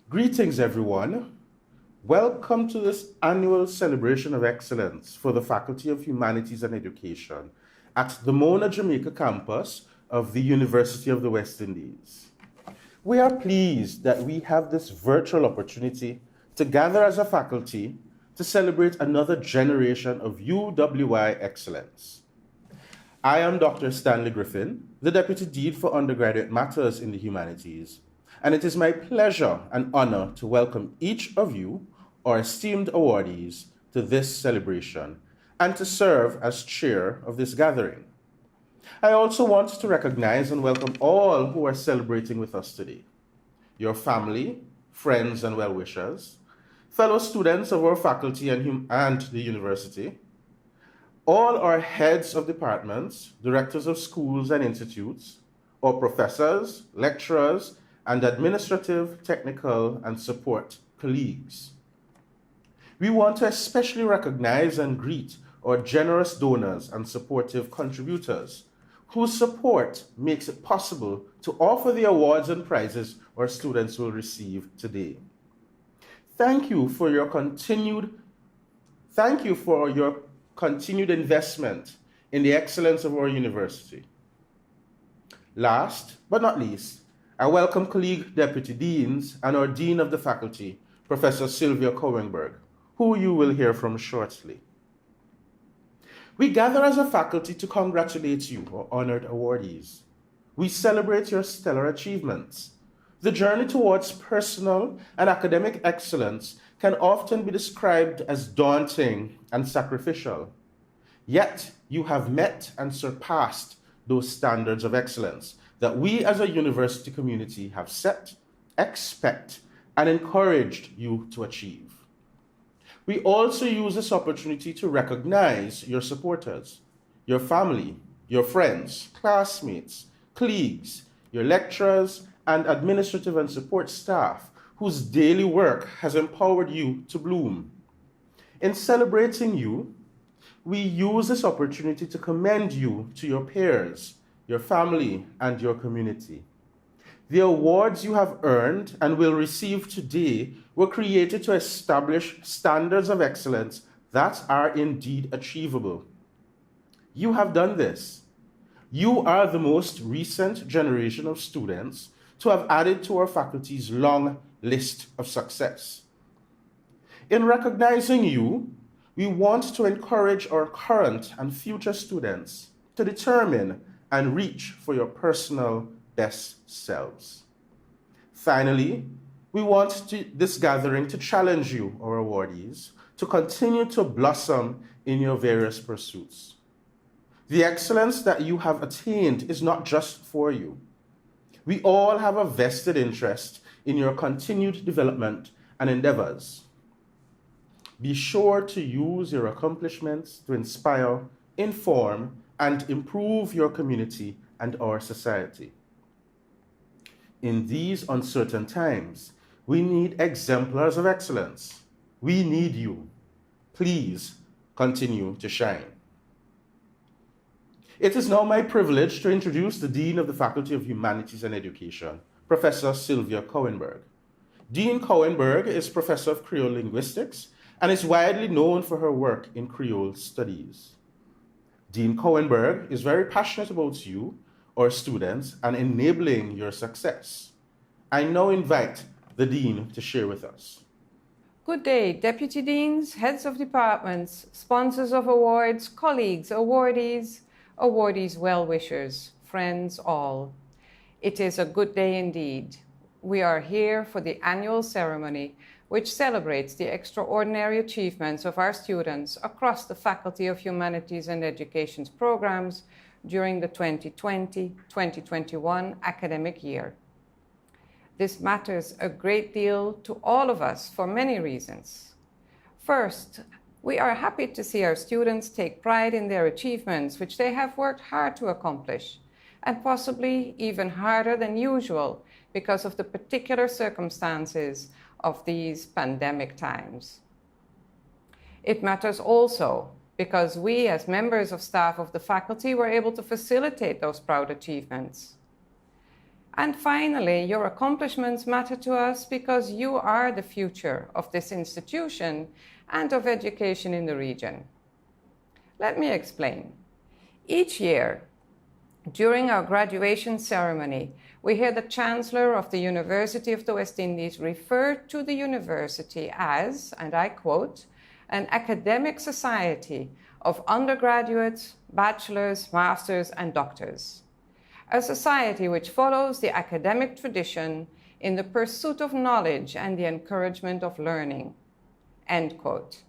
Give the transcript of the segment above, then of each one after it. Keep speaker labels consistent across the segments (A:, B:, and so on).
A: Greetings, everyone. Welcome to this annual celebration of excellence for the Faculty of Humanities and Education at the Mona, Jamaica campus of the University of the West Indies. We are pleased that we have this virtual opportunity to gather as a faculty to celebrate another generation of UWI excellence. I am Dr. Stanley Griffin, the Deputy Dean for Undergraduate Matters in the Humanities, and it is my pleasure and honor to welcome each of you, our esteemed awardees, to this celebration and to serve as chair of this gathering. I also want to recognize and welcome all who are celebrating with us today. Your family, friends, and well-wishers, fellow students of our faculty and the university, all our heads of departments, directors of schools and institutes, our professors, lecturers, and administrative, technical, and support colleagues. We want to especially recognize and greet our generous donors and supportive contributors whose support makes it possible to offer the awards and prizes our students will receive today. Thank you for your continued investment in the excellence of our university. Last but not least, I welcome colleague deputy deans and our dean of the faculty, Professor Sylvia Cowenberg, who you will hear from shortly. We gather as a faculty to congratulate you, our honored awardees. We celebrate your stellar achievements. The journey towards personal and academic excellence can often be described as daunting and sacrificial. Yet, you have met and surpassed those standards of excellence that we as a university community have set, expect, and encouraged you to achieve. We also use this opportunity to recognize your supporters, your family, your friends, classmates, colleagues, your lecturers, and administrative and support staff whose daily work has empowered you to bloom. In celebrating you, we use this opportunity to commend you to your peers, your family, and your community. The awards you have earned and will receive today were created to establish standards of excellence that are indeed achievable. You have done this. You are the most recent generation of students to have added to our faculty's long list of success. In recognizing you, we want to encourage our current and future students to determine and reach for your personal best selves. Finally, we want this gathering to challenge you, our awardees, to continue to blossom in your various pursuits. The excellence that you have attained is not just for you. We all have a vested interest in your continued development and endeavors. Be sure to use your accomplishments to inspire, inform, and improve your community and our society. In these uncertain times, we need exemplars of excellence. We need you. Please continue to shine. It is now my privilege to introduce the Dean of the Faculty of Humanities and Education, Professor Sylvia Cowenberg. Dean Cowenberg is Professor of Creole Linguistics and is widely known for her work in Creole studies. Dean Cowenberg is very passionate about you, our students, and enabling your success. I now invite the Dean to share with us.
B: Good day, Deputy Deans, Heads of Departments, sponsors of awards, colleagues, awardees, well-wishers, friends all. It is a good day indeed. We are here for the annual ceremony which celebrates the extraordinary achievements of our students across the Faculty of Humanities and Education's programs during the 2020-2021 academic year. This matters a great deal to all of us for many reasons. First, we are happy to see our students take pride in their achievements, which they have worked hard to accomplish, and possibly even harder than usual because of the particular circumstances of these pandemic times. It matters also because we, as members of staff of the faculty, were able to facilitate those proud achievements. And finally, your accomplishments matter to us because you are the future of this institution and of education in the region. Let me explain. Each year, during our graduation ceremony, we hear the Chancellor of the University of the West Indies refer to the university as, and I quote, an academic society of undergraduates, bachelors, masters, and doctors. A society which follows the academic tradition in the pursuit of knowledge and the encouragement of learning. End quote.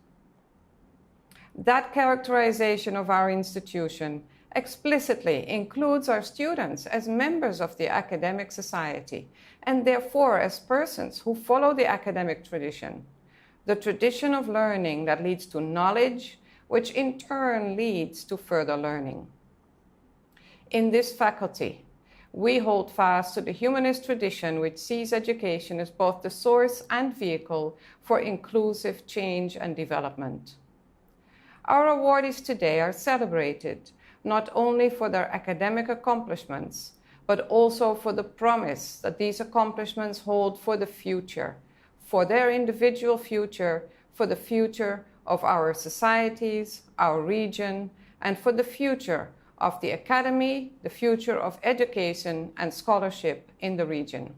B: That characterization of our institution explicitly includes our students as members of the academic society and therefore as persons who follow the academic tradition, the tradition of learning that leads to knowledge, which in turn leads to further learning. In this faculty, we hold fast to the humanist tradition which sees education as both the source and vehicle for inclusive change and development. Our awardees today are celebrated not only for their academic accomplishments, but also for the promise that these accomplishments hold for the future, for their individual future, for the future of our societies, our region, and for the future of the academy, the future of education and scholarship in the region.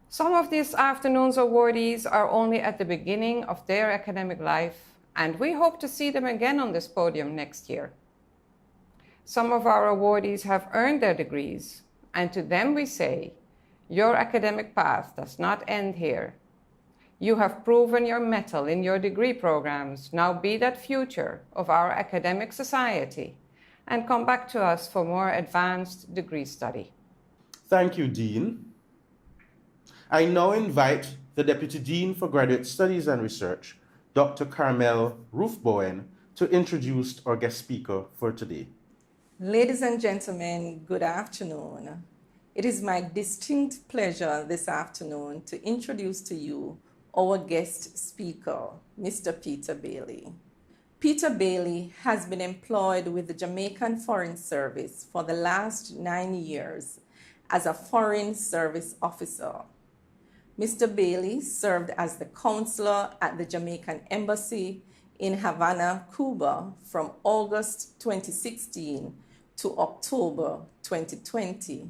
B: Some of this afternoon's awardees are only at the beginning of their academic life, and we hope to see them again on this podium next year. Some of our awardees have earned their degrees, and to them we say, your academic path does not end here. You have proven your mettle in your degree programs. Now be that future of our academic society and come back to us for more advanced degree study.
A: Thank you, Dean. I now invite the Deputy Dean for Graduate Studies and Research, Dr. Carmel Roofbowen, to introduce our guest speaker for today.
C: Ladies and gentlemen, good afternoon. It is my distinct pleasure this afternoon to introduce to you our guest speaker, Mr. Peter Bailey. Peter Bailey has been employed with the Jamaican Foreign Service for the last 9 years as a Foreign Service officer. Mr. Bailey served as the counselor at the Jamaican Embassy in Havana, Cuba from August 2016 to October 2020.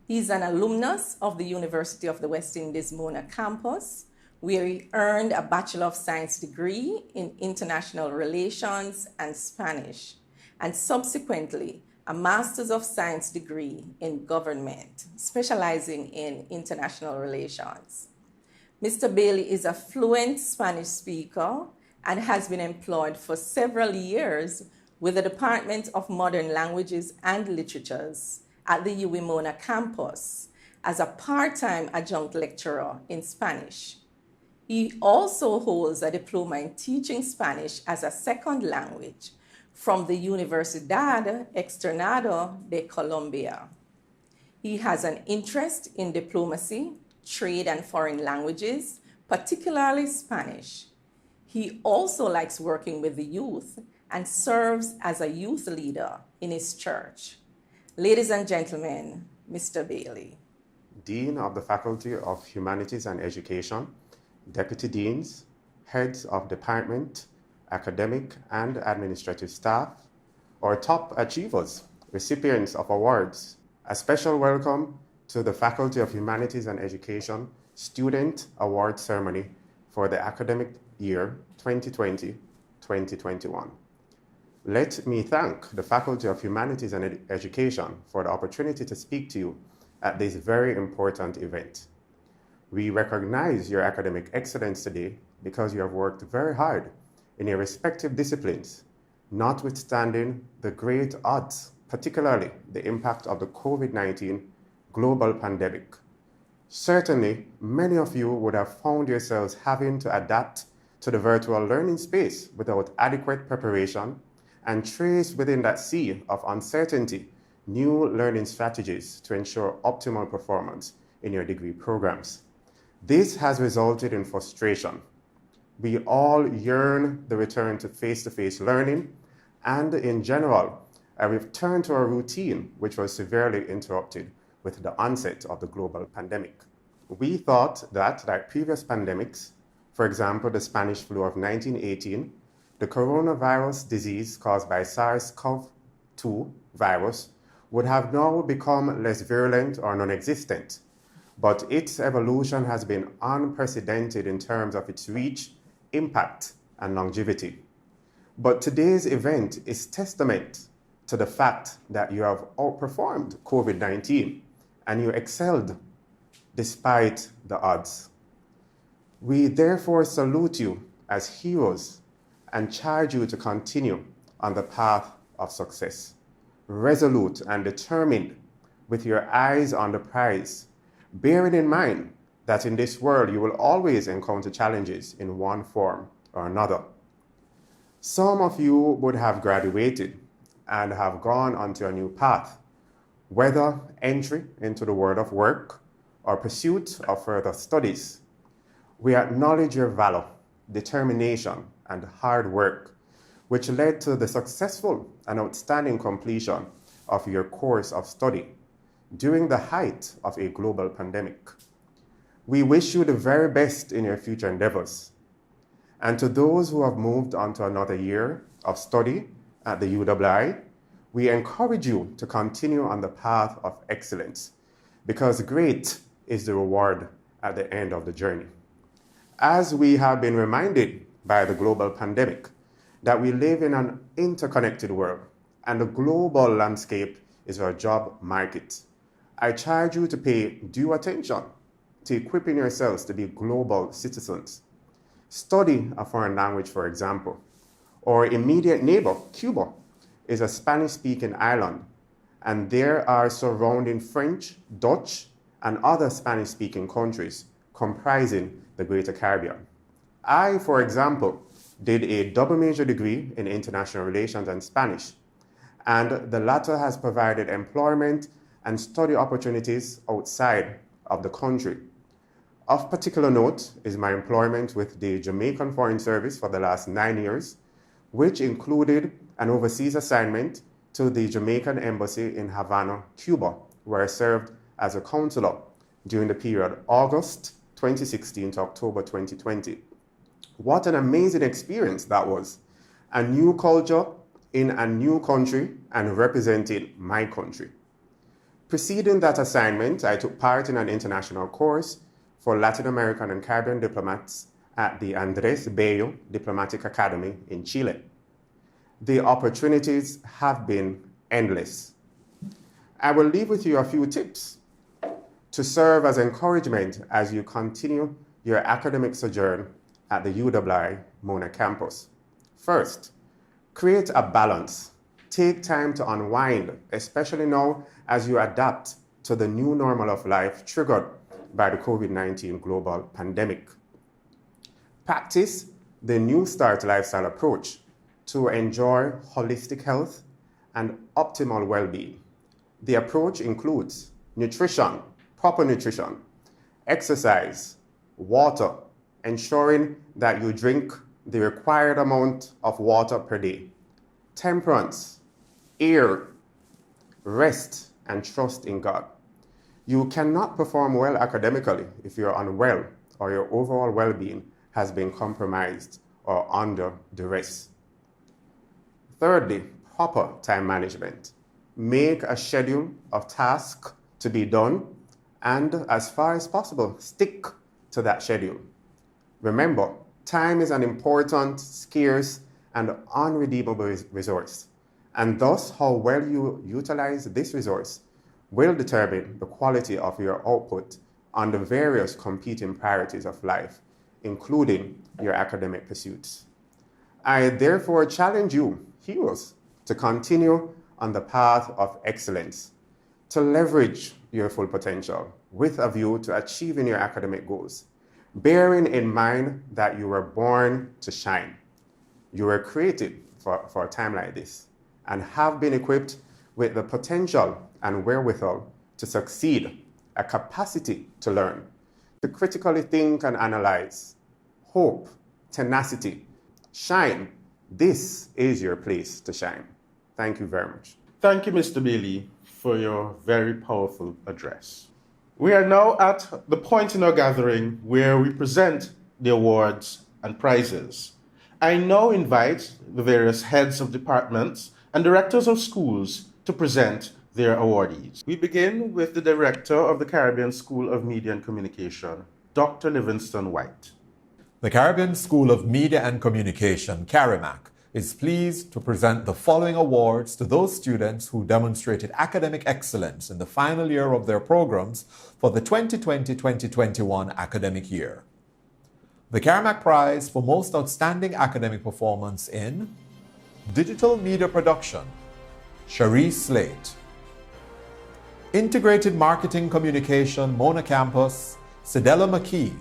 C: He is an alumnus of the University of the West Indies Mona campus, where he earned a Bachelor of Science degree in International Relations and Spanish, and subsequently a Master's of Science degree in Government, specializing in International Relations. Mr. Bailey is a fluent Spanish speaker and has been employed for several years with the Department of Modern Languages and Literatures at the UWI Mona campus as a part-time adjunct lecturer in Spanish. He also holds a diploma in teaching Spanish as a second language from the Universidad Externado de Colombia. He has an interest in diplomacy, trade, and foreign languages, particularly Spanish. He also likes working with the youth and serves as a youth leader in his church. Ladies and gentlemen, Mr. Bailey.
D: Dean of the Faculty of Humanities and Education, Deputy Deans, Heads of Department, Academic and Administrative Staff, or top achievers, recipients of awards. A special welcome to the Faculty of Humanities and Education Student Award Ceremony for the academic year 2020-2021. Let me thank the Faculty of Humanities and Education for the opportunity to speak to you at this very important event. We recognize your academic excellence today because you have worked very hard in your respective disciplines, notwithstanding the great odds, particularly the impact of the COVID-19 global pandemic. Certainly, many of you would have found yourselves having to adapt to the virtual learning space without adequate preparation and trace within that sea of uncertainty new learning strategies to ensure optimal performance in your degree programs. This has resulted in frustration. We all yearn the return to face-to-face learning, and in general, a return to a routine which was severely interrupted with the onset of the global pandemic. We thought that, like previous pandemics, for example, the Spanish flu of 1918, the coronavirus disease caused by SARS-CoV-2 virus would have now become less virulent or non-existent, but its evolution has been unprecedented in terms of its reach, impact, and longevity. But today's event is testament to the fact that you have outperformed COVID-19 and you excelled despite the odds. We therefore salute you as heroes and charge you to continue on the path of success, resolute and determined, with your eyes on the prize, bearing in mind that in this world you will always encounter challenges in one form or another. Some of you would have graduated and have gone onto a new path, whether entry into the world of work or pursuit of further studies. We acknowledge your valor, determination, and hard work, which led to the successful and outstanding completion of your course of study during the height of a global pandemic. We wish you the very best in your future endeavors. And to those who have moved on to another year of study at the UWI, we encourage you to continue on the path of excellence, because great is the reward at the end of the journey. As we have been reminded by the global pandemic that we live in an interconnected world and the global landscape is our job market, I charge you to pay due attention to equipping yourselves to be global citizens. Study a foreign language, for example. Our immediate neighbor, Cuba, is a Spanish-speaking island, and there are surrounding French, Dutch, and other Spanish-speaking countries comprising the Greater Caribbean. I, for example, did a double major degree in international relations and Spanish, and the latter has provided employment and study opportunities outside of the country. Of particular note is my employment with the Jamaican Foreign Service for the last 9 years, which included an overseas assignment to the Jamaican Embassy in Havana, Cuba, where I served as a counselor during the period August 2016 to October 2020. What an amazing experience that was. A new culture in a new country and representing my country. Preceding that assignment, I took part in an international course for Latin American and Caribbean diplomats at the Andrés Bello Diplomatic Academy in Chile. The opportunities have been endless. I will leave with you a few tips to serve as encouragement as you continue your academic sojourn at the UWI Mona campus. First, create a balance. Take time to unwind, especially now as you adapt to the new normal of life triggered by the COVID-19 global pandemic. Practice the New Start lifestyle approach to enjoy holistic health and optimal well-being. The approach includes nutrition, proper nutrition, exercise, water, ensuring that you drink the required amount of water per day, temperance, air, rest, and trust in God. You cannot perform well academically if you're unwell or your overall well-being has been compromised or under duress. Thirdly, proper time management. Make a schedule of tasks to be done and, as far as possible, stick to that schedule. Remember, time is an important, scarce, and unredeemable resource, and thus how well you utilize this resource will determine the quality of your output on the various competing priorities of life, including your academic pursuits. I therefore challenge you, heroes, to continue on the path of excellence, to leverage your full potential with a view to achieving your academic goals, bearing in mind that you were born to shine. You were created for a time like this and have been equipped with the potential and wherewithal to succeed, a capacity to learn, to critically think and analyze, hope, tenacity, shine. This is your place to shine. Thank you very much.
A: Thank you, Mr. Bailey, for your very powerful address. We are now at the point in our gathering where we present the awards and prizes. I now invite the various heads of departments and directors of schools to present their awardees. We begin with the director of the Caribbean School of Media and Communication, Dr. Livingston White.
E: The Caribbean School of Media and Communication, CARIMAC, is pleased to present the following awards to those students who demonstrated academic excellence in the final year of their programs for the 2020-2021 academic year. The CARIMAC Prize for Most Outstanding Academic Performance in Digital Media Production, Cherie Slate. Integrated Marketing Communication, Mona Campus, Sidella McKee.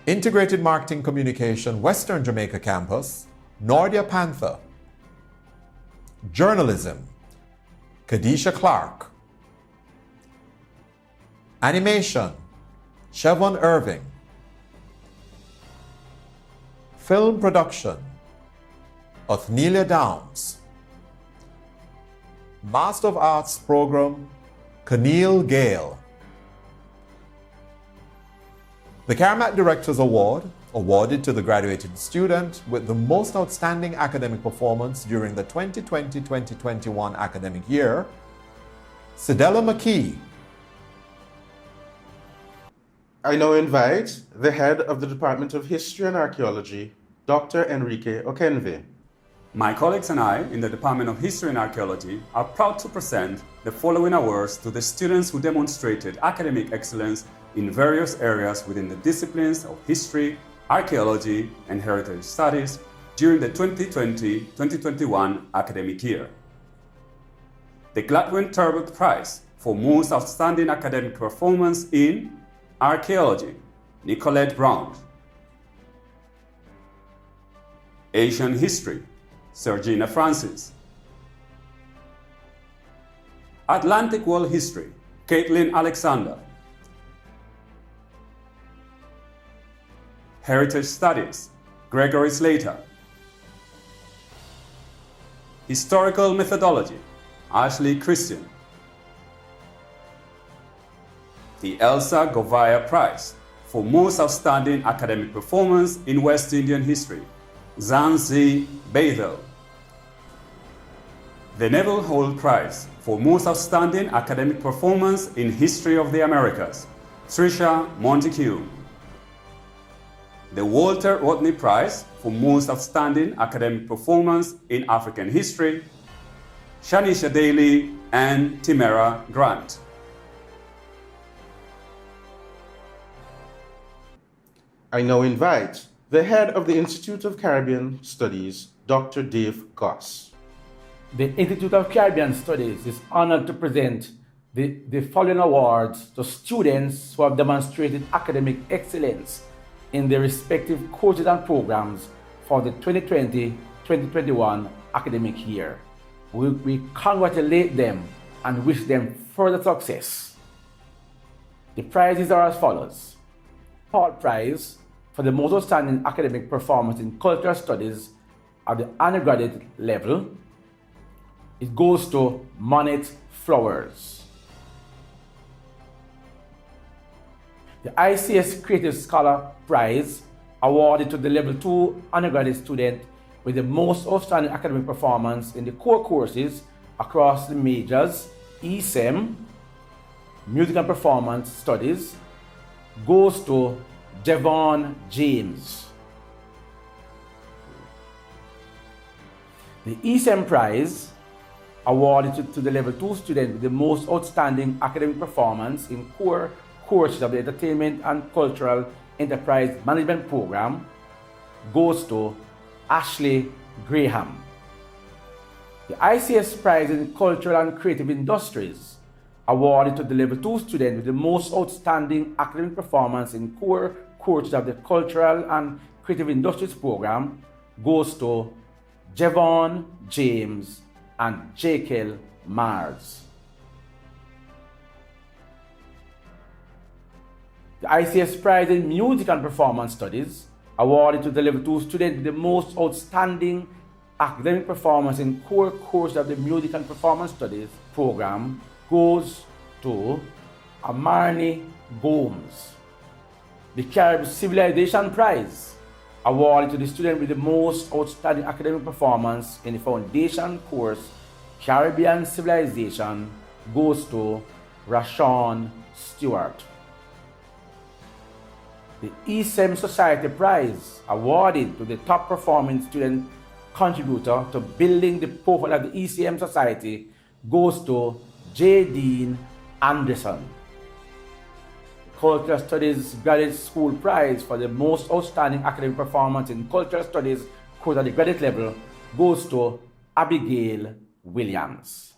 E: Integrated Marketing Communication, Western Jamaica Campus, Nordia Panther. Journalism, Kadisha Clark. Animation, Chevon Irving. Film Production, Othnelia Downs. Master of Arts Program, Keneal Gale. The CARIMAC Directors Award, awarded to the graduating student with the most outstanding academic performance during the 2020-2021 academic year, Sidella McKee.
A: I now invite the head of the Department of History and Archaeology, Dr. Enrique Okenve.
F: My colleagues and I in the Department of History and Archaeology are proud to present the following awards to the students who demonstrated academic excellence in various areas within the disciplines of history, archaeology, and heritage studies during the 2020-2021 academic year. The Gladwin Turbot Prize for Most Outstanding Academic Performance in Archaeology, Nicolette Brown. Asian History, Sergina Francis. Atlantic World History, Caitlin Alexander. Heritage Studies, Gregory Slater. Historical Methodology, Ashley Christian. The Elsa Govaya Prize for Most Outstanding Academic Performance in West Indian History, Zanzi Bethel. The Neville Holt Prize for Most Outstanding Academic Performance in History of the Americas, Tricia Montague. The Walter Rodney Prize for Most Outstanding Academic Performance in African History, Shanisha Daly and Timera Grant.
A: I now invite the head of the Institute of Caribbean Studies, Dr. Dave Goss.
G: The Institute of Caribbean Studies is honored to present the following awards to students who have demonstrated academic excellence in their respective courses and programs for the 2020-2021 academic year. We congratulate them and wish them further success. The prizes are as follows. Hall Prize for the most outstanding academic performance in cultural studies at the undergraduate level. It goes to Monet Flowers. The ICS Creative Scholar Prize, awarded to the Level 2 undergraduate student with the most outstanding academic performance in the core courses across the majors, ESEM, Music and Performance Studies, goes to Devon James. The ESEM Prize, awarded to the Level 2 student with the most outstanding academic performance in core courses of the Entertainment and Cultural Enterprise Management Program, goes to Ashley Graham. The ICS Prize in Cultural and Creative Industries, awarded to the Level 2 student with the most outstanding academic performance in core courses of the Cultural and Creative Industries Program, goes to Jevon James and Jekyll Mars. The ICS Prize in Music and Performance Studies, awarded to the Level 2 student with the most outstanding academic performance in core course of the Music and Performance Studies program goes to Amarni Gomes. The Caribbean Civilization Prize, awarded to the student with the most outstanding academic performance in the foundation course Caribbean Civilization, goes to Rashawn Stewart. The ESEM Society Prize, awarded to the top performing student contributor to building the profile of the ECM Society, goes to J. Dean Anderson. Cultural Studies Graduate School Prize for the most outstanding academic performance in Cultural Studies course at the graduate level goes to Abigail Williams.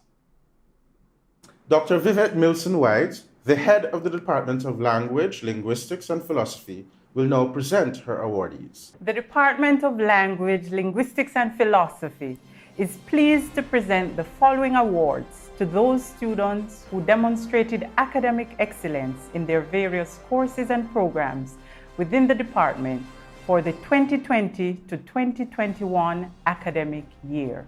A: Dr. Vivette Milson-White, the head of the Department of Language, Linguistics, and Philosophy, will now present her awardees.
H: The Department of Language, Linguistics, and Philosophy is pleased to present the following awards to those students who demonstrated academic excellence in their various courses and programs within the department for the 2020 to 2021 academic year.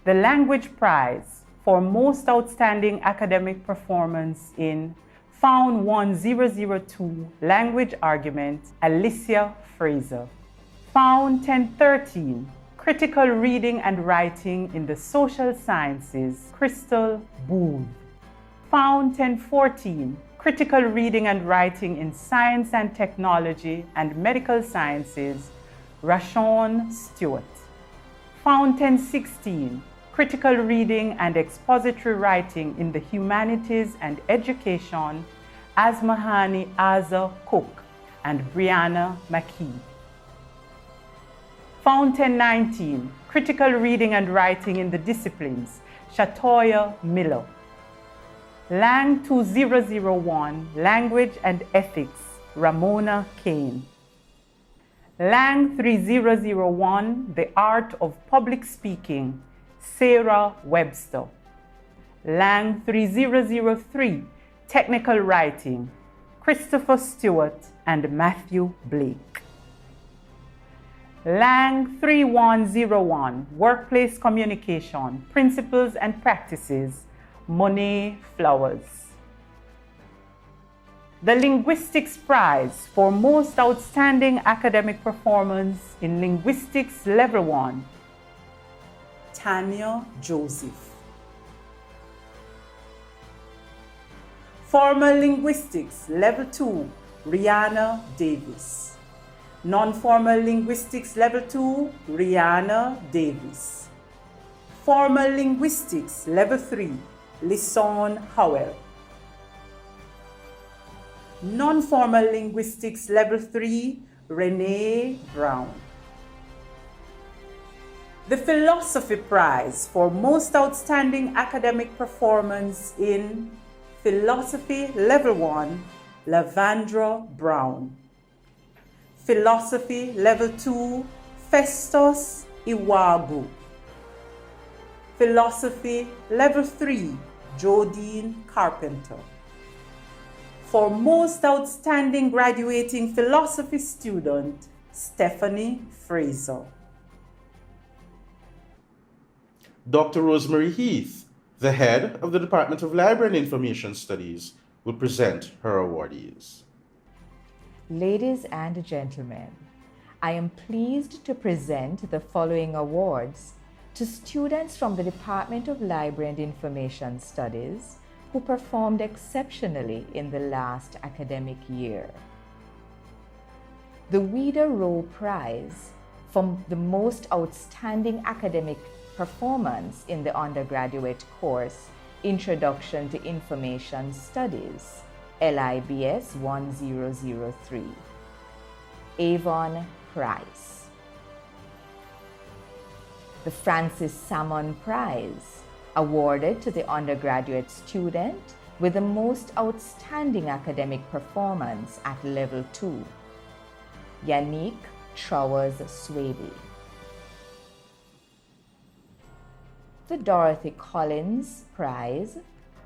H: The Language Prize for Most Outstanding Academic Performance in Found 1002 Language Argument, Alicia Fraser. Found 1013 Critical Reading and Writing in the Social Sciences, Crystal Booth. Found 1014 Critical Reading and Writing in Science and Technology and Medical Sciences, Rashawn Stewart. Found 1016 Critical Reading and Expository Writing in the Humanities and Education, Asmahani Aza Cook and Brianna McKee. Found 1019 Critical Reading and Writing in the Disciplines, Shatoya Miller. Lang 2001 Language and Ethics, Ramona Kane. Lang 3001 The Art of Public Speaking, Sarah Webster. Lang 3003 Technical Writing, Christopher Stewart and Matthew Blake. Lang 3101 Workplace Communication, Principles and Practices, Monet Flowers. The Linguistics Prize for Most Outstanding Academic Performance in Linguistics Level 1, Tanya Joseph. Formal Linguistics Level 2, Rihanna Davis. Non-Formal Linguistics Level 2, Rihanna Davis. Formal Linguistics Level 3, Lison Howell. Non-Formal Linguistics Level 3, Renee Brown. The Philosophy Prize for Most Outstanding Academic Performance in Philosophy Level 1, Lavandra Brown. Philosophy Level 2, Festus Iwagu. Philosophy Level 3, Jodine Carpenter. For Most Outstanding Graduating Philosophy Student, Stephanie Fraser.
A: Dr. Rosemary Heath, the head of the Department of Library and Information Studies, will present her awardees.
I: Ladies and gentlemen, I am pleased to present the following awards to students from the Department of Library and Information Studies who performed exceptionally in the last academic year. The Ouida Rowe Prize for the Most Outstanding Academic Performance in the undergraduate course Introduction to Information Studies, LIBS 1003. Avon Price. The Francis Salmon Prize, awarded to the undergraduate student with the most outstanding academic performance at Level 2, Yannick Trowers-Swaby. The Dorothy Collins Prize,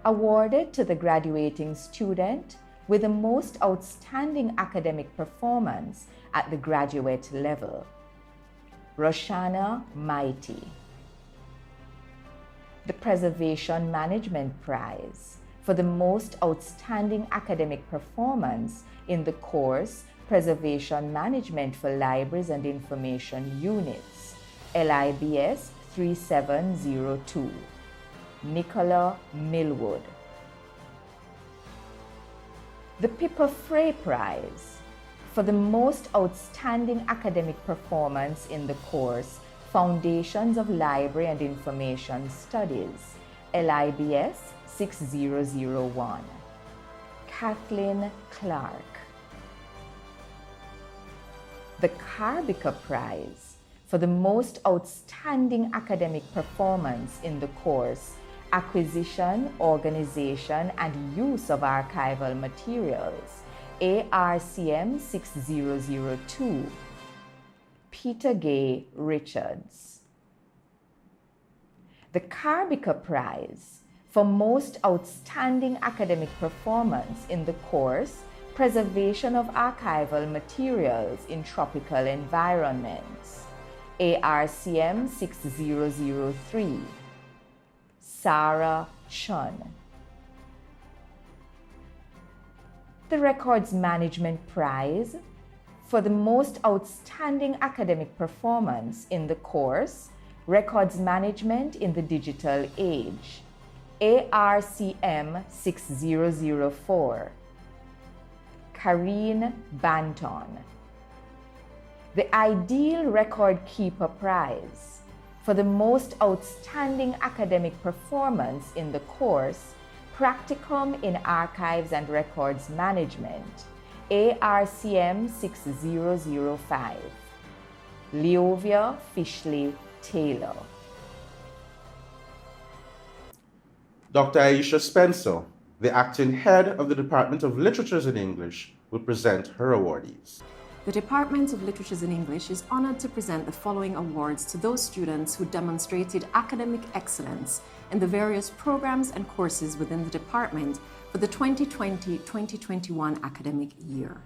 I: awarded to the graduating student with the most outstanding academic performance at the graduate level, Roshana Mighty. The Preservation Management Prize for the most outstanding academic performance in the course Preservation Management for Libraries and Information Units, LIBS 3702, Nicola Millwood. The Pippa Frey Prize for the most outstanding academic performance in the course Foundations of Library and Information Studies, LIBS 6001, Kathleen Clark. The Carbica Prize for the most outstanding academic performance in the course Acquisition, Organization, and Use of Archival Materials, ARCM 6002, Peter Gay Richards. The Carbica Prize for most outstanding academic performance in the course Preservation of Archival Materials in Tropical Environments, ARCM 6003, Sarah Chun. The Records Management Prize for the most outstanding academic performance in the course Records Management in the Digital Age, ARCM 6004, Karine Banton. The Ideal Record Keeper Prize for the most outstanding academic performance in the course Practicum in Archives and Records Management, ARCM 6005, Leovia Fishley Taylor.
A: Dr. Aisha Spencer, the acting head of the Department of Literatures in English, will present her awardees.
J: The Department of Literatures in English is honored to present the following awards to those students who demonstrated academic excellence in the various programs and courses within the department for the 2020-2021 academic year.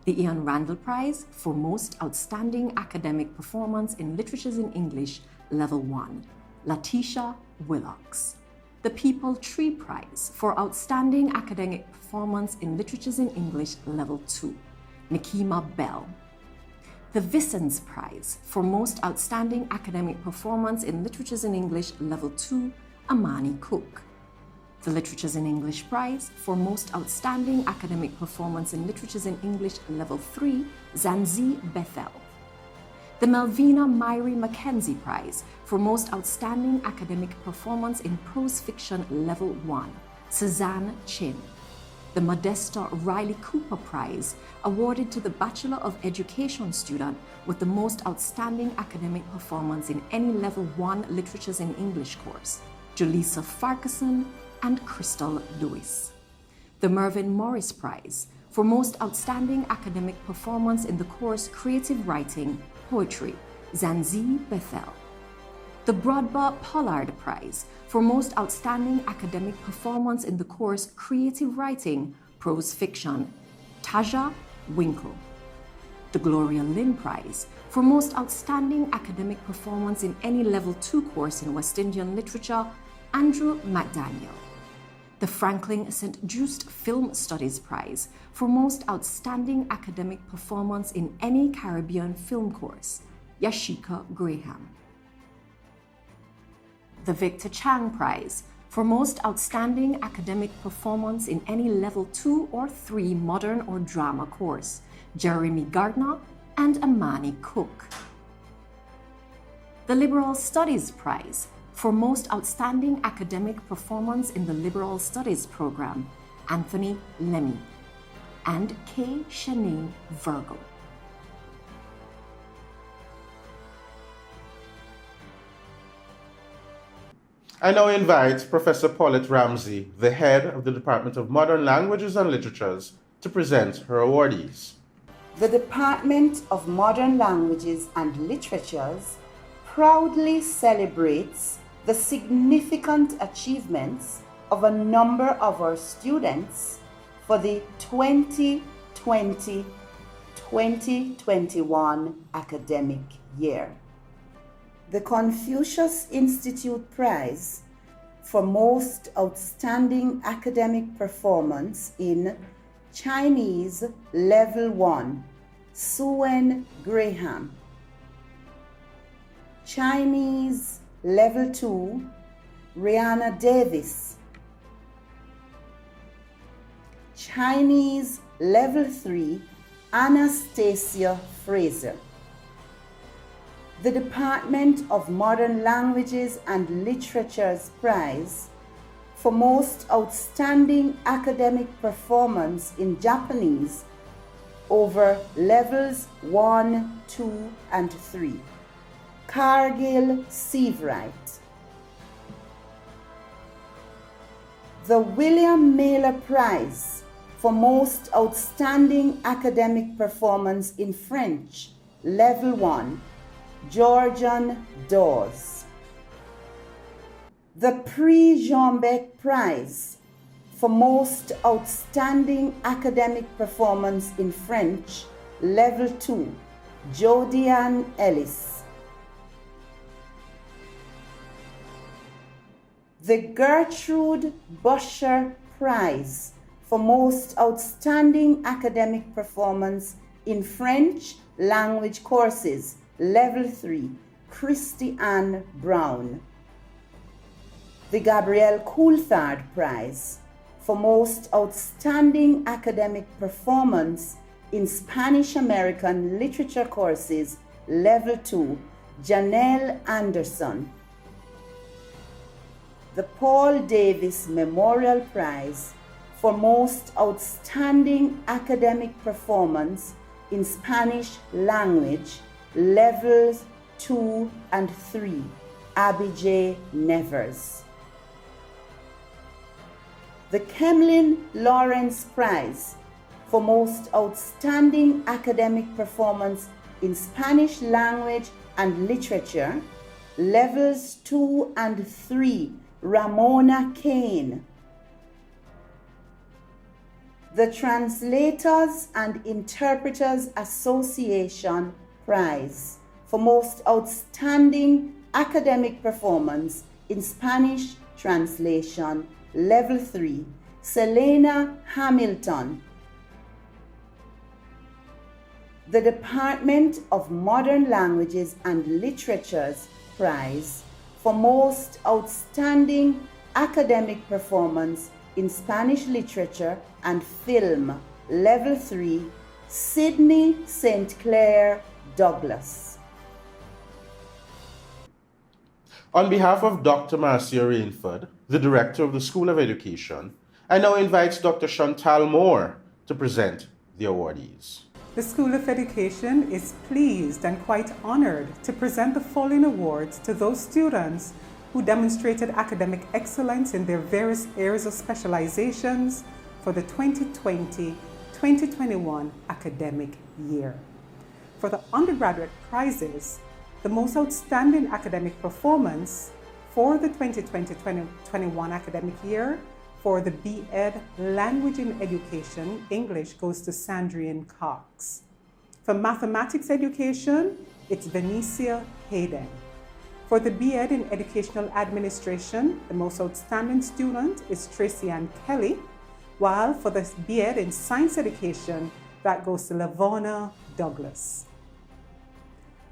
J: The Ian Randall Prize for Most Outstanding Academic Performance in Literatures in English, Level 1, Latisha Willocks. The People Tree Prize for Outstanding Academic Performance in Literatures in English, Level 2, Nikema Bell. The Vissens Prize for Most Outstanding Academic Performance in Literatures in English, Level 2, Amani Cook. The Literatures in English Prize for Most Outstanding Academic Performance in Literatures in English, Level 3, Zanzi Bethel. The Melvina Myrie Mackenzie Prize for Most Outstanding Academic Performance in Prose Fiction, Level 1, Suzanne Chin. The Modesta Riley Cooper Prize, awarded to the Bachelor of Education student with the most outstanding academic performance in any Level 1 Literatures in English course, Julissa Farquharson and Crystal Lewis. The Mervyn Morris Prize for Most Outstanding Academic Performance in the course Creative Writing, Poetry, Zanzi Bethel. The Broadbar Pollard Prize for Most Outstanding Academic Performance in the course Creative Writing, Prose Fiction, Taja Winkle. The Gloria Lynn Prize for Most Outstanding Academic Performance in any Level 2 course in West Indian Literature, Andrew McDaniel. The Franklin St. Just Film Studies Prize for Most Outstanding Academic Performance in any Caribbean film course, Yashika Graham. The Victor Chang Prize for Most Outstanding Academic Performance in any Level 2 or 3 Modern or Drama course, Jeremy Gardner and Amani Cook. The Liberal Studies Prize for Most Outstanding Academic Performance in the Liberal Studies Program, Anthony Lemmy and K. Shanae Virgo.
A: I now invite Professor Paulette Ramsey, the head of the Department of Modern Languages and Literatures, to present her awardees.
K: The Department of Modern Languages and Literatures proudly celebrates the significant achievements of a number of our students for the 2020-2021 academic year. the Confucius Institute Prize for Most Outstanding Academic Performance in Chinese Level 1, Suen Graham. Chinese Level 2, Rihanna Davis. Chinese Level 3, Anastasia Fraser. The Department of Modern Languages and Literature's Prize for Most Outstanding Academic Performance in Japanese over Levels 1, 2, and 3. Cargill Sievewright. The William Mailer Prize for Most Outstanding Academic Performance in French, Level 1, Georgian Dawes. The Prix Jean Bec Prize for Most Outstanding Academic Performance in French, Level 2, Jodianne Ellis. The Gertrude Busher Prize for Most Outstanding Academic Performance in French Language Courses, Level 3, Christy Ann Brown. The Gabrielle Coulthard Prize for Most Outstanding Academic Performance in Spanish American Literature Courses, Level 2, Janelle Anderson. The Paul Davis Memorial Prize for Most Outstanding Academic Performance in Spanish Language, Levels 2 and 3, Abby J. Nevers. The Kemlin Lawrence Prize for Most Outstanding Academic Performance in Spanish Language and Literature, Levels 2 and 3, Ramona Kane. The Translators and Interpreters Association Prize for Most Outstanding Academic Performance in Spanish Translation, Level 3, Selena Hamilton. The Department of Modern Languages and Literature's Prize for Most Outstanding Academic Performance in Spanish Literature and Film, Level 3, Sydney St. Clair Douglas.
A: On behalf of Dr. Marcia Rainford, the Director of the School of Education, I now invite Dr. Chantal Moore to present the awardees.
L: The School of Education is pleased and quite honored to present the following awards to those students who demonstrated academic excellence in their various areas of specializations for the 2020-2021 academic year. For the undergraduate prizes, the most outstanding academic performance for the 2020-2021 academic year for the B.Ed Language in Education, English, goes to Sandrian Cox. For Mathematics Education, it's Benicia Hayden. For the B.Ed in Educational Administration, the most outstanding student is Tracy Ann Kelly, while for the B.Ed in Science Education, that goes to Lavona Douglas.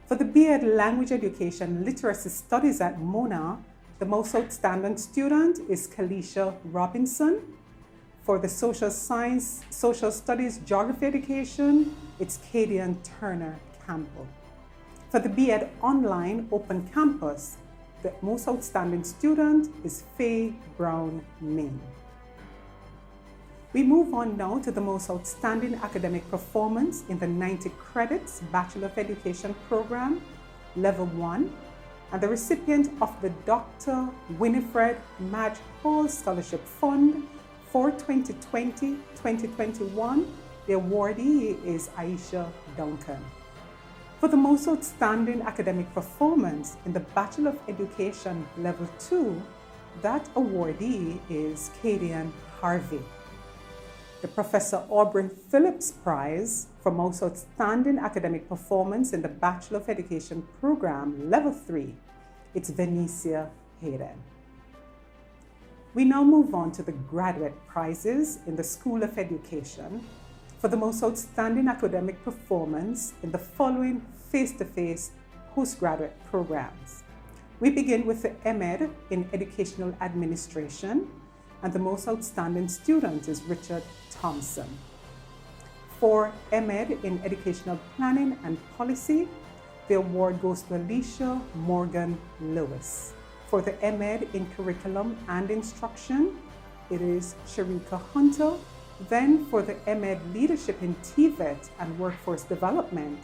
L: For the B.Ed Language Education Literacy Studies at Mona, the most outstanding student is Kalisha Robinson. For the Social Science, Social Studies Geography Education, it's Kadian Turner Campbell. For the B.Ed Online Open Campus, the most outstanding student is Faye Brown Min. We move on now to the most outstanding academic performance in the 90 credits Bachelor of Education program, Level 1, and the recipient of the Dr. Winifred Madge Hall Scholarship Fund for 2020-2021, the awardee is Aisha Duncan. For the most outstanding academic performance in the Bachelor of Education Level 2, that awardee is Kadian Harvey. The Professor Aubrey Phillips Prize for most outstanding academic performance in the Bachelor of Education program Level 3 It's Venetia Hayden. We now move on to the graduate prizes in the School of Education for the most outstanding academic performance in the following face-to-face postgraduate programs. We begin with the MEd in Educational Administration, and the most outstanding student is Richard Thompson. For MEd in Educational Planning and Policy, the award goes to Alicia Morgan Lewis. For the MEd in Curriculum and Instruction, it is Sharika Hunter. Then for the MEd Leadership in TVET and Workforce Development,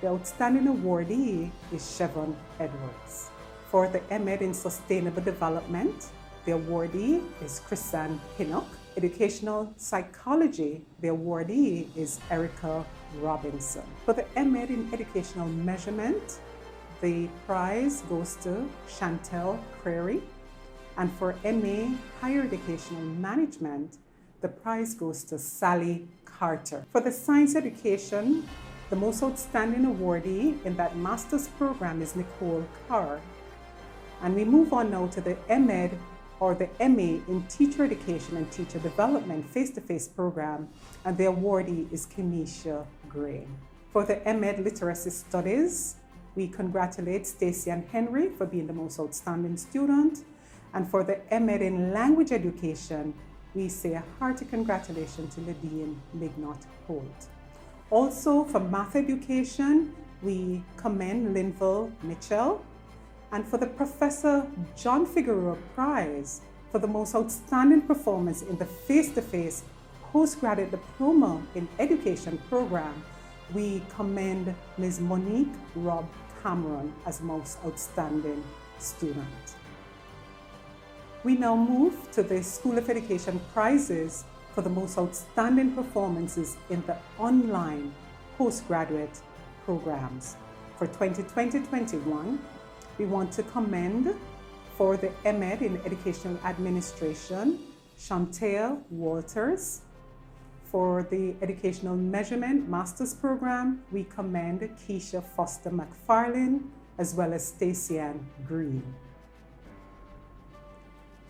L: the outstanding awardee is Chevron Edwards. For the MEd in Sustainable Development, the awardee is Chrisanne Pinnock. Educational Psychology, the awardee is Erica Robinson. For the MEd in Educational Measurement, the prize goes to Chantel Prairie. And for MA Higher Educational Management, the prize goes to Sally Carter. For the Science Education, the most outstanding awardee in that master's program is Nicole Carr. And we move on now to the MEd or the MA in Teacher Education and Teacher Development face-to-face program, and the awardee is Kenesha Gray. For the MEd Literacy Studies, we congratulate Stacey and Henry for being the most outstanding student. And for the MEd in Language Education, we say a hearty congratulations to Ladine Mignot Holt. Also for Math Education, we commend Linville Mitchell. And for the Professor John Figueroa Prize for the most outstanding performance in the face-to-face postgraduate diploma in education program, we commend Ms. Monique Robb Cameron as most outstanding student. We now move to the School of Education prizes for the most outstanding performances in the online postgraduate programs. For 2020-21, we want to commend for the MEd in Educational Administration, Chantel Walters. For the Educational Measurement Master's Program, we commend Keisha Foster McFarlane, as well as Stacey Ann Green.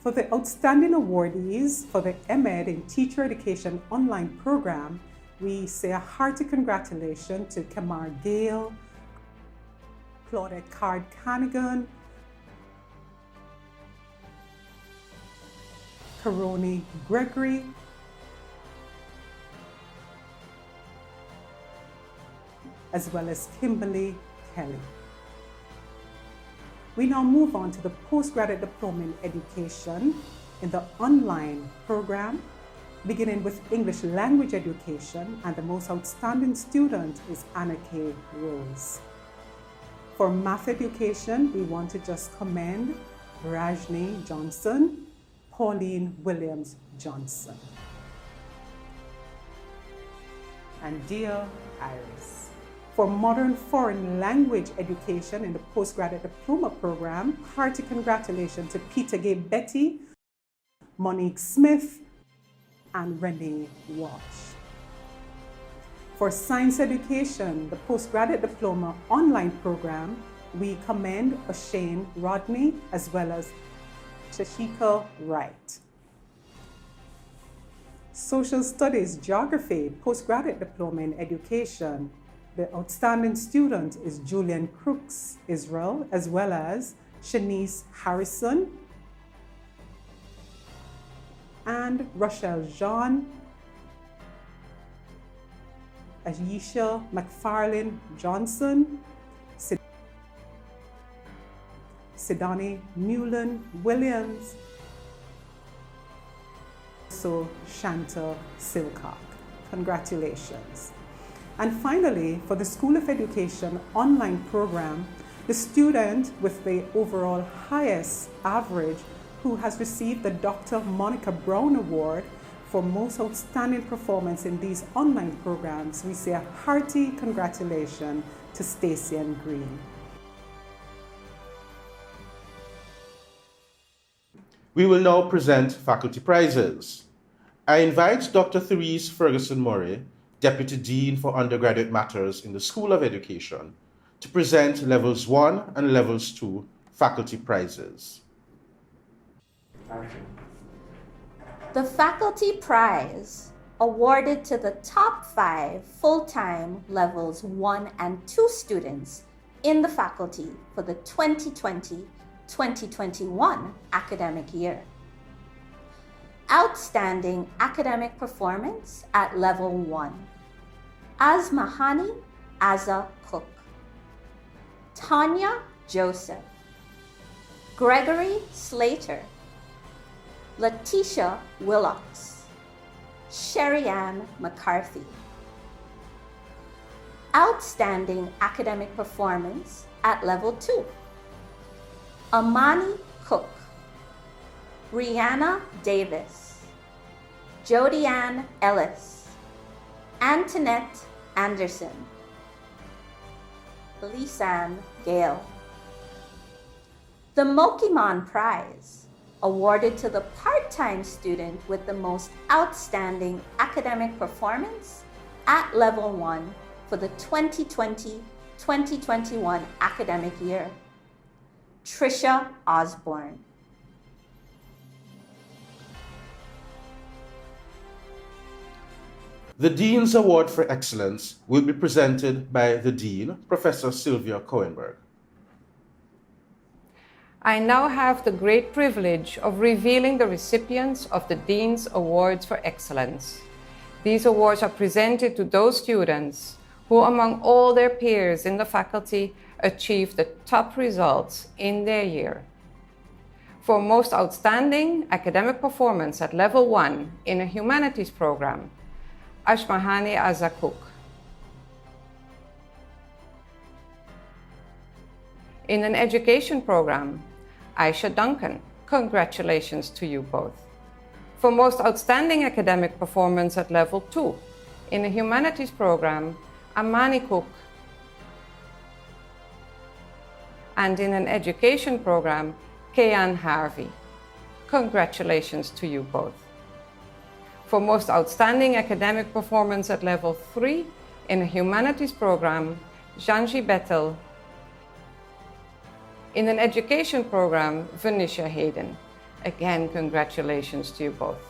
L: For the outstanding awardees for the MEd in Teacher Education online program, we say a hearty congratulations to Kamar Gale, Claudette Card-Canagan, Karoni Gregory, as well as Kimberly Kelly. We now move on to the Postgraduate Diploma in Education in the online program, beginning with English Language Education, and the most outstanding student is Anna K. Rose. For Math Education, we want to just commend Rajni Johnson, Pauline Williams Johnson. And dear Iris. For Modern Foreign Language Education in the Postgraduate Diploma Program, hearty congratulations to Peter Gay Betty, Monique Smith, and Renee Walsh. For Science Education, the Postgraduate Diploma Online Program, we commend O'Shane Rodney as well as Shashika Wright. Social Studies Geography Postgraduate Diploma in Education, the outstanding student is Julian Crooks Israel, as well as Shanice Harrison and Rochelle Jean, Ayesha McFarlane Johnson, Sidani Newland Williams, also Shanta Silcock. Congratulations. And finally, for the School of Education online program, the student with the overall highest average who has received the Dr. Monica Brown Award for most outstanding performance in these online programs, we say a hearty congratulations to Stacey Ann Green.
A: We will now present faculty prizes. I invite Dr. Therese Ferguson Murray, Deputy Dean for Undergraduate Matters in the School of Education, to present Levels 1 and Levels 2 faculty prizes.
M: The Faculty Prize, awarded to the top 5 full-time levels 1 and 2 students in the faculty for the 2020-2021 academic year. Outstanding academic performance at level 1. Asmahani Aza Cook, Tanya Joseph, Gregory Slater, Letitia Willocks, Sherry-Ann McCarthy. Outstanding academic performance at level 2. Amani Cook, Rihanna Davis, Jodianne Ellis, Antoinette Anderson, Lisanne Gale. The Mokimon Prize, awarded to the part-time student with the most outstanding academic performance at level 1 for the 2020-2021 academic year. Trisha Osborne.
A: The Dean's Award for Excellence will be presented by the Dean, Professor Sylvia Cohenberg.
B: I now have the great privilege of revealing the recipients of the Dean's Awards for Excellence. These awards are presented to those students who, among all their peers in the faculty, achieved the top results in their year. For most outstanding academic performance at level 1 in a humanities program, Ashmahani Azakuk. In an education program, Aisha Duncan. Congratulations to you both. For most outstanding academic performance at level 2 in a humanities program, Amani Cook. And in an education program, Kayan Harvey. Congratulations to you both. For most outstanding academic performance at level 3 in a humanities program, Janji Bettel. In an education program, Venetia Hayden. Again, congratulations to you both.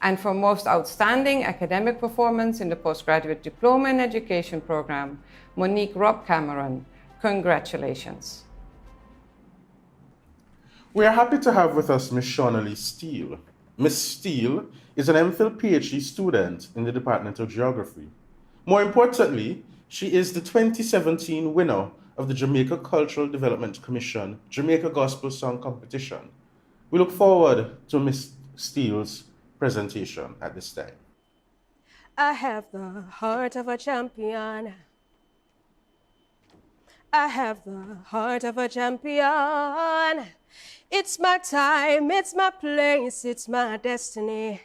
B: And for most outstanding academic performance in the postgraduate diploma in education program, Monique Robb Cameron. Congratulations.
A: We are happy to have with us Ms. Shaunalee Steele. Ms. Steele is an MPhil PhD student in the Department of Geography. More importantly, she is the 2017 winner of the Jamaica Cultural Development Commission Jamaica Gospel Song Competition. We look forward to Ms. Steele's presentation at this time.
N: I have the heart of a champion. I have the heart of a champion. It's my time, it's my place, it's my destiny.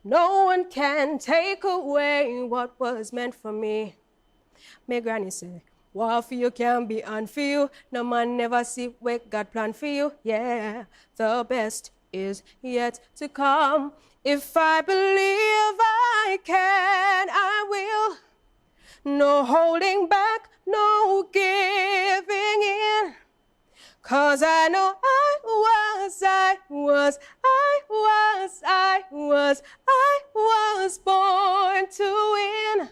N: No one can take away what was meant for me. My granny say, war for you can be on for you. No man never see what God planned for you. Yeah, the best is yet to come. If I believe I can, I will. No holding back, no giving in. 'Cause I know I was born to win.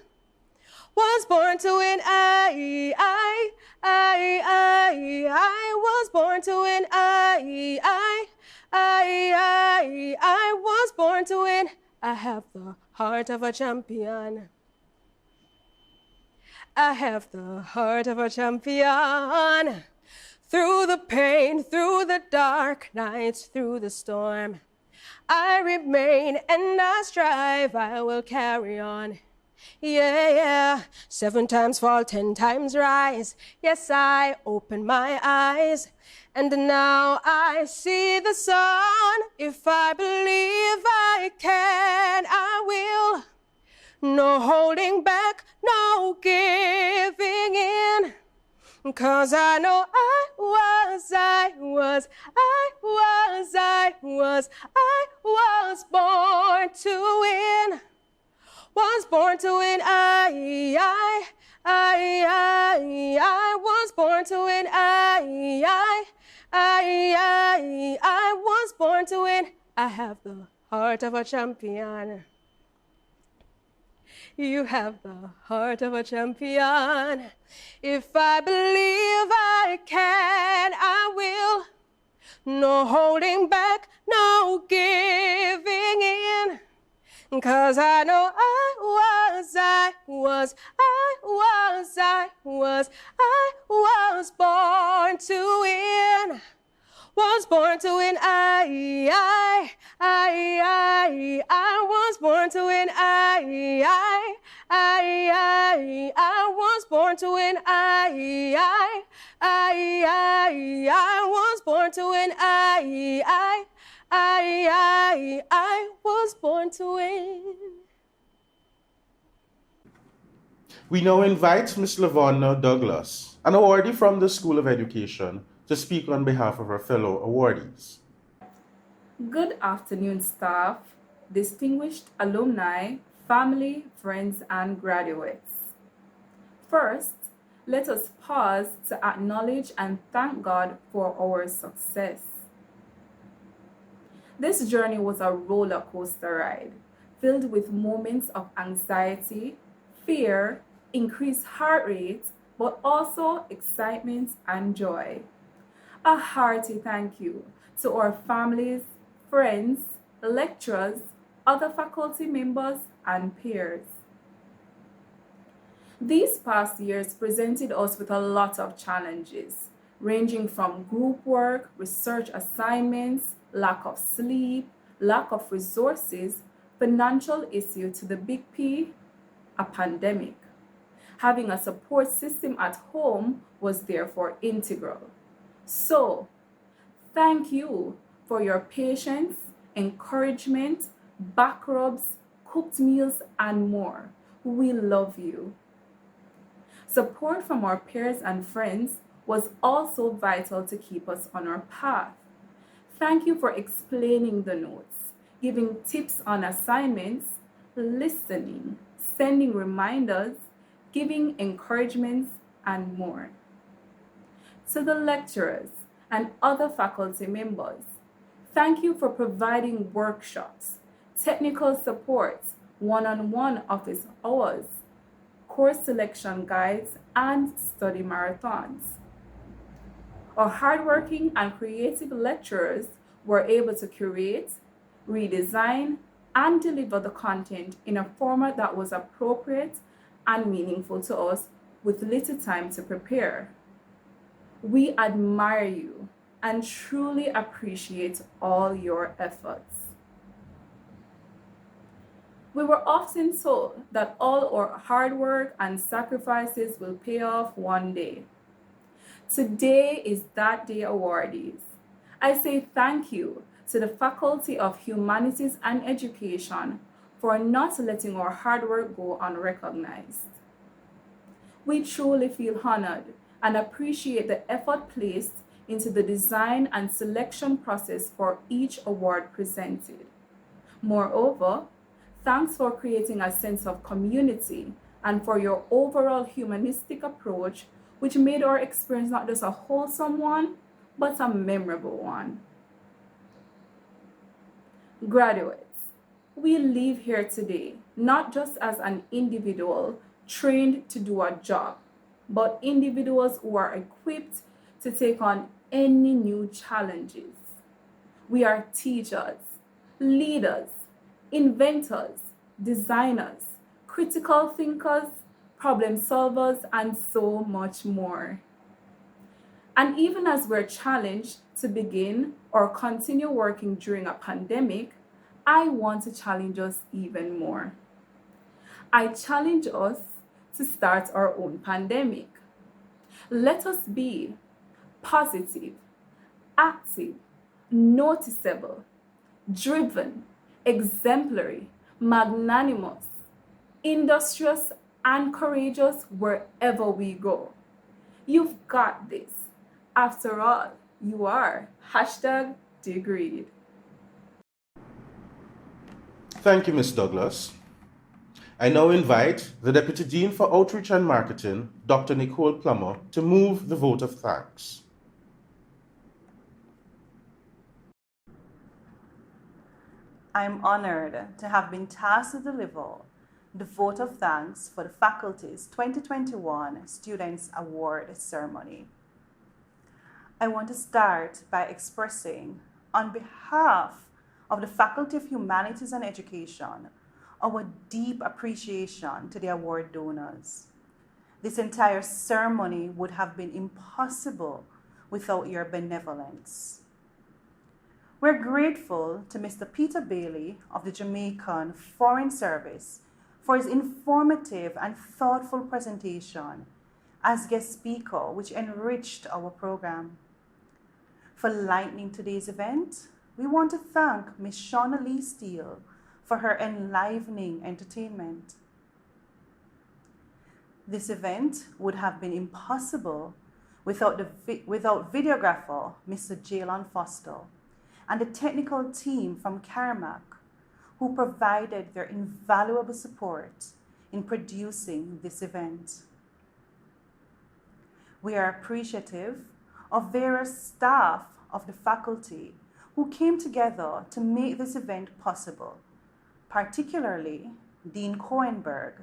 N: Was born to win, I was born to win, I was born to win. I have the heart of a champion. I have the heart of a champion. Through the pain, through the dark nights, through the storm, I remain and I strive, I will carry on. Yeah, yeah. 7 times fall, 10 times rise. Yes, I open my eyes, and now I see the sun. If I believe I can, I will. No holding back, no giving in. 'Cause I know I was born to win. Was born to win, I I was born to win. I was born to win. I have the heart of a champion. You have the heart of a champion. If I believe I can, I will. No holding back, no giving in. 'Cause I know I was born to win. Was born to win. I was born to win. I was born to win. I was born to win. I was born to win.
A: We now invite Ms. Lavonna Douglas, an awardee from the School of Education, to speak on behalf of her fellow awardees.
O: Good afternoon, staff, distinguished alumni, family, friends, and graduates. First, let us pause to acknowledge and thank God for our success. This journey was a roller coaster ride, filled with moments of anxiety, fear, increased heart rate, but also excitement and joy. A hearty thank you to our families, friends, lecturers, other faculty members, and peers. These past years presented us with a lot of challenges, ranging from group work, research assignments, lack of sleep, lack of resources, financial issue to the big P, a pandemic. Having a support system at home was therefore integral. So, thank you for your patience, encouragement, back rubs, cooked meals, and more. We love you. Support from our peers and friends was also vital to keep us on our path. Thank you for explaining the notes, giving tips on assignments, listening, sending reminders, giving encouragements, and more. To the lecturers and other faculty members, thank you for providing workshops, technical support, one-on-one office hours, course selection guides, and study marathons. Our hardworking and creative lecturers were able to curate, redesign, and deliver the content in a format that was appropriate and meaningful to us with little time to prepare. We admire you and truly appreciate all your efforts. We were often told that all our hard work and sacrifices will pay off one day. Today is that day, awardees. I say thank you to the Faculty of Humanities and Education for not letting our hard work go unrecognized. We truly feel honored and appreciate the effort placed into the design and selection process for each award presented. Moreover, thanks for creating a sense of community and for your overall humanistic approach, which made our experience not just a wholesome one, but a memorable one. Graduates, we leave here today not just as an individual trained to do a job, but individuals who are equipped to take on any new challenges. We are teachers, leaders, inventors, designers, critical thinkers, problem solvers, and so much more. And even as we're challenged to begin or continue working during a pandemic, I want to challenge us even more. I challenge us to start our own pandemic. Let us be positive, active, noticeable, driven, exemplary, magnanimous, industrious, and courageous wherever we go. You've got this. After all, you are #degreed.
A: Thank you, Ms. Douglas. I now invite the Deputy Dean for Outreach and Marketing, Dr. Nicole Plummer, to move the vote of thanks.
P: I am honored to have been tasked to deliver the vote of thanks for the faculty's 2021 Students Award ceremony. I want to start by expressing, on behalf of the Faculty of Humanities and Education, our deep appreciation to the award donors. This entire ceremony would have been impossible without your benevolence. We're grateful to Mr. Peter Bailey of the Jamaican Foreign Service for his informative and thoughtful presentation as guest speaker, which enriched our program. For lightening today's event, we want to thank Ms. Shauna Lee Steele for her enlivening entertainment. This event would have been impossible without videographer Mr. Jalon Foster and the technical team from Caramac, who provided their invaluable support in producing this event. We are appreciative of various staff of the faculty who came together to make this event possible, particularly Dean Cohenberg,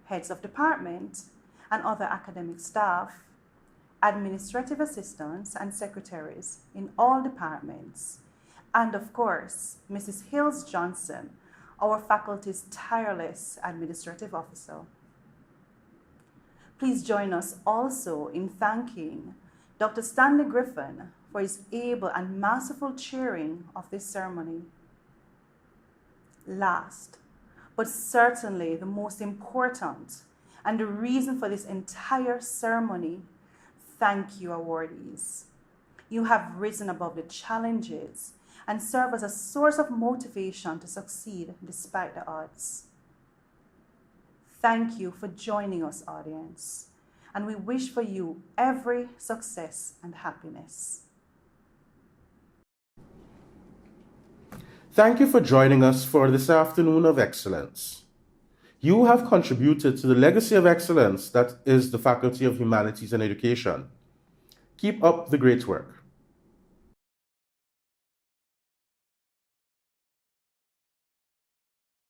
P: heads of department, and other academic staff, administrative assistants and secretaries in all departments, and of course, Mrs. Hills Johnson, our faculty's tireless administrative officer. Please join us also in thanking Dr. Stanley Griffin for his able and masterful chairing of this ceremony. Last, but certainly the most important, and the reason for this entire ceremony, thank you, awardees. You have risen above the challenges and serve as a source of motivation to succeed despite the odds. Thank you for joining us, audience, and we wish for you every success and happiness.
A: Thank you for joining us for this afternoon of excellence. You have contributed to the legacy of excellence that is the Faculty of Humanities and Education. Keep up the great work.